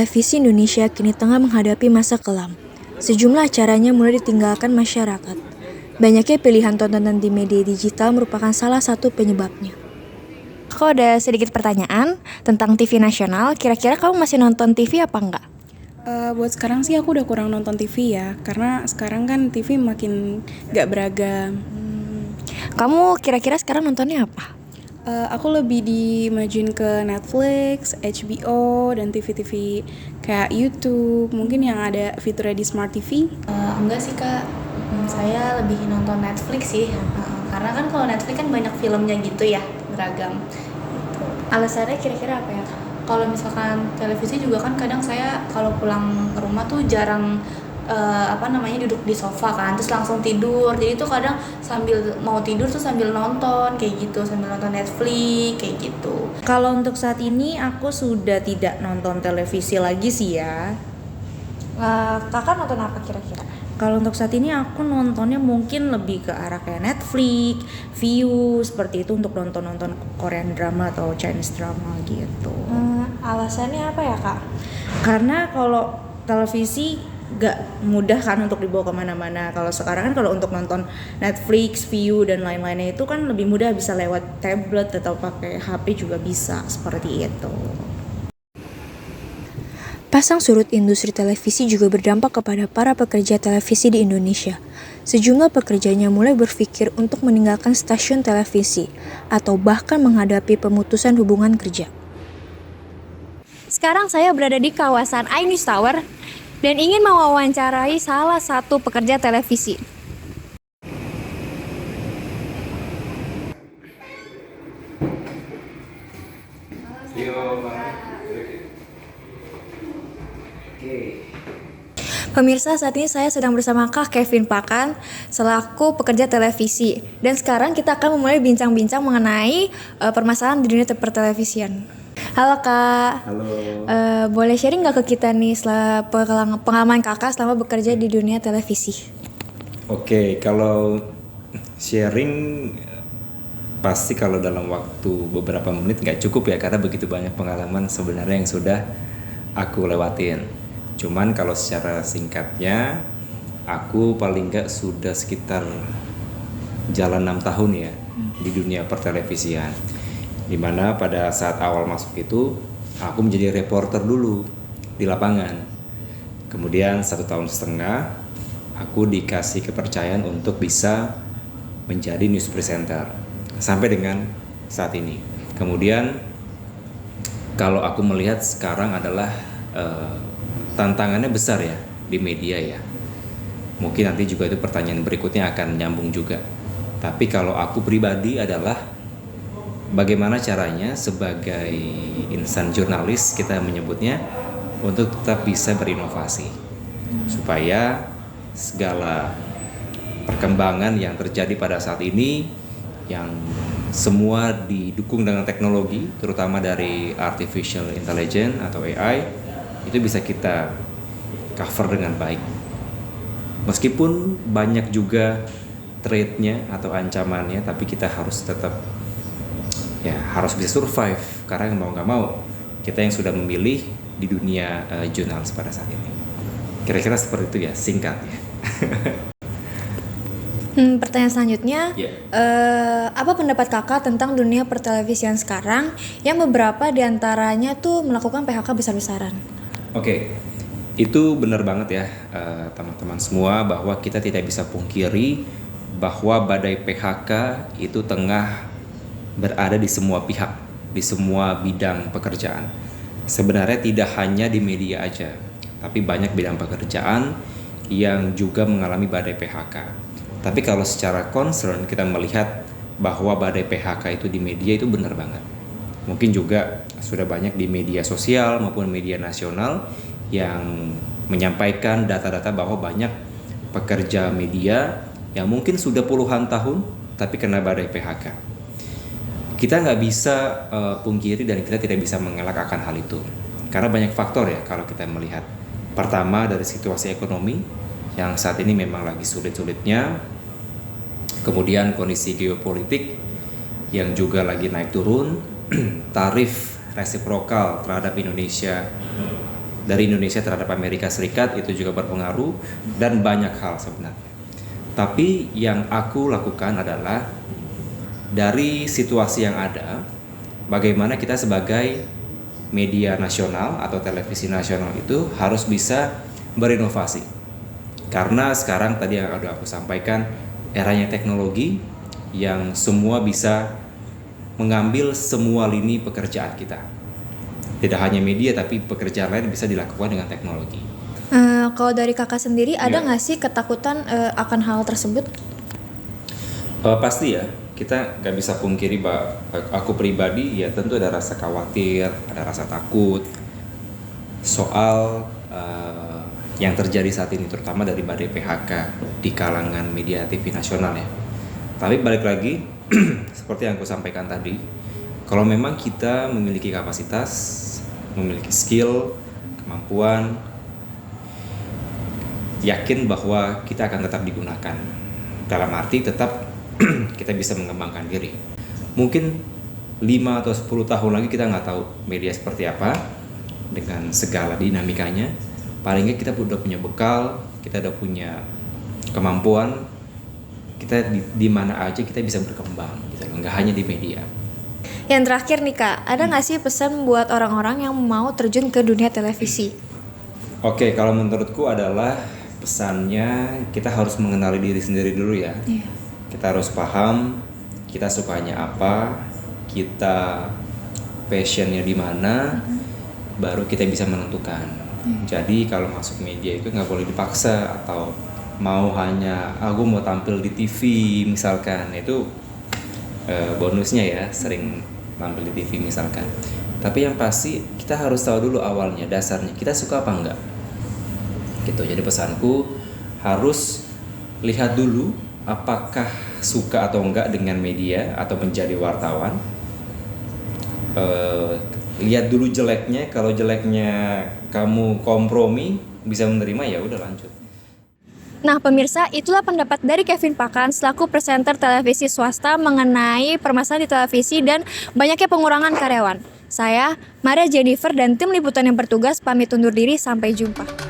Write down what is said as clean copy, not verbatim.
televisi Indonesia kini tengah menghadapi masa kelam. Sejumlah acaranya mulai ditinggalkan masyarakat. Banyaknya pilihan tontonan di media digital merupakan salah satu penyebabnya. Aku ada sedikit pertanyaan tentang TV nasional. Kira-kira kamu masih nonton TV apa enggak? Buat sekarang sih aku udah kurang nonton TV ya, karena sekarang kan TV makin gak beragam. Kamu kira-kira sekarang nontonnya apa? Aku lebih dimajuin ke Netflix, HBO, dan TV-TV kayak YouTube, mungkin yang ada fiturnya di Smart TV. Enggak sih kak, saya lebih nonton Netflix sih. Karena kan kalau Netflix kan banyak filmnya gitu ya, beragam. Alasannya kira-kira apa ya? Kalau misalkan televisi juga kan kadang saya kalau pulang ke rumah tuh jarang duduk di sofa kan, terus langsung tidur. Jadi tuh kadang sambil mau tidur tuh sambil nonton kayak gitu, sambil nonton Netflix kayak gitu. Kalau untuk saat ini aku sudah tidak nonton televisi lagi sih ya. Kakak nonton apa kira-kira? Kalau untuk saat ini aku nontonnya mungkin lebih ke arah kayak Netflix, Viu, seperti itu untuk nonton-nonton Korean drama atau Chinese drama gitu. Alasannya apa ya kak? Karena kalau televisi gak mudah kan untuk dibawa kemana-mana. Kalau sekarang kan kalau untuk nonton Netflix, Viu dan lain-lainnya itu kan lebih mudah, bisa lewat tablet atau pakai HP juga bisa, seperti itu. Pasang surut industri televisi juga berdampak kepada para pekerja televisi di Indonesia. Sejumlah pekerjanya mulai berpikir untuk meninggalkan stasiun televisi atau bahkan menghadapi pemutusan hubungan kerja. Sekarang saya berada di kawasan iNews Tower dan ingin mewawancarai salah satu pekerja televisi. Pemirsa, saat ini saya sedang bersama Kak Kevin Pakan selaku pekerja televisi. Dan sekarang kita akan memulai bincang-bincang mengenai permasalahan di dunia pertelevisian. Halo Kak. Halo. Boleh sharing nggak ke kita nih pengalaman Kakak selama bekerja di dunia televisi? Oke, kalau sharing pasti kalau dalam waktu beberapa menit nggak cukup ya, karena begitu banyak pengalaman sebenarnya yang sudah aku lewatin. Cuman kalau secara singkatnya, aku paling nggak sudah sekitar jalan 6 tahun ya di dunia pertelevisian. Dimana pada saat awal masuk itu aku menjadi reporter dulu di lapangan. Kemudian 1,5 tahun aku dikasih kepercayaan untuk bisa menjadi news presenter sampai dengan saat ini. Kemudian kalau aku melihat sekarang adalah tantangannya besar ya di media ya. Mungkin nanti juga itu pertanyaan berikutnya akan nyambung juga. Tapi kalau aku pribadi adalah bagaimana caranya sebagai insan jurnalis kita menyebutnya untuk tetap bisa berinovasi supaya segala perkembangan yang terjadi pada saat ini yang semua didukung dengan teknologi, terutama dari artificial intelligence atau AI, itu bisa kita cover dengan baik. Meskipun banyak juga threat-nya atau ancamannya, tapi kita harus tetap harus bisa survive, karena mau nggak mau kita yang sudah memilih di dunia jurnalis pada saat ini. Kira-kira seperti itu ya, singkat ya. Pertanyaan selanjutnya, apa pendapat kakak tentang dunia pertelevisian sekarang yang beberapa diantaranya tuh melakukan PHK besar-besaran? Oke, itu benar banget ya teman-teman semua, bahwa kita tidak bisa pungkiri bahwa badai PHK itu tengah berada di semua pihak, di semua bidang pekerjaan. Sebenarnya tidak hanya di media aja, tapi banyak bidang pekerjaan yang juga mengalami badai PHK. Tapi kalau secara concern kita melihat bahwa badai PHK itu di media itu benar banget. Mungkin juga sudah banyak di media sosial maupun media nasional yang menyampaikan data-data bahwa banyak pekerja media yang mungkin sudah puluhan tahun tapi kena badai PHK. Kita nggak bisa pungkiri dan kita tidak bisa mengelak akan hal itu, karena banyak faktor ya kalau kita melihat. Pertama, dari situasi ekonomi yang saat ini memang lagi sulit-sulitnya, kemudian kondisi geopolitik yang juga lagi naik turun, tarif resiprokal terhadap Indonesia dari Indonesia terhadap Amerika Serikat itu juga berpengaruh, dan banyak hal sebenarnya. Tapi yang aku lakukan adalah dari situasi yang ada, bagaimana kita sebagai media nasional atau televisi nasional itu harus bisa berinovasi. Karena sekarang tadi yang udah aku sampaikan, eranya teknologi yang semua bisa mengambil semua lini pekerjaan kita. Tidak hanya media, tapi pekerjaan lain bisa dilakukan dengan teknologi. Kalau dari kakak sendiri, ada Iya. nggak sih ketakutan akan hal tersebut? Pasti ya, kita nggak bisa pungkiri bahwa aku pribadi ya tentu ada rasa khawatir, ada rasa takut soal yang terjadi saat ini, terutama dari badai PHK di kalangan media TV nasional ya. Tapi balik lagi, seperti yang aku sampaikan tadi, kalau memang kita memiliki kapasitas, memiliki skill, kemampuan, yakin bahwa kita akan tetap digunakan. Dalam arti tetap kita bisa mengembangkan diri. Mungkin 5 atau 10 tahun lagi kita nggak tahu media seperti apa dengan segala dinamikanya. Paling nggak kita udah punya bekal, kita udah punya kemampuan, kita di mana aja kita bisa berkembang gitu, nggak hanya di media. Yang terakhir nih kak, ada nggak sih pesan buat orang-orang yang mau terjun ke dunia televisi? Oke, kalau menurutku adalah pesannya kita harus mengenali diri sendiri dulu ya. Kita harus paham kita sukanya apa, kita passionnya di mana, baru kita bisa menentukan. Jadi kalau masuk media itu nggak boleh dipaksa, atau mau hanya aku mau tampil di TV misalkan, itu bonusnya ya, sering tampil di TV misalkan. Tapi yang pasti kita harus tahu dulu awalnya, dasarnya kita suka apa enggak gitu. Jadi pesanku harus lihat dulu apakah suka atau enggak dengan media atau menjadi wartawan. Lihat dulu jeleknya, kalau jeleknya kamu kompromi bisa menerima, ya udah lanjut. Nah pemirsa, itulah pendapat dari Kevin Pakan selaku presenter televisi swasta mengenai permasalahan di televisi dan banyaknya pengurangan karyawan. Saya, Maria Jennifer dan tim liputan yang bertugas pamit undur diri, sampai jumpa.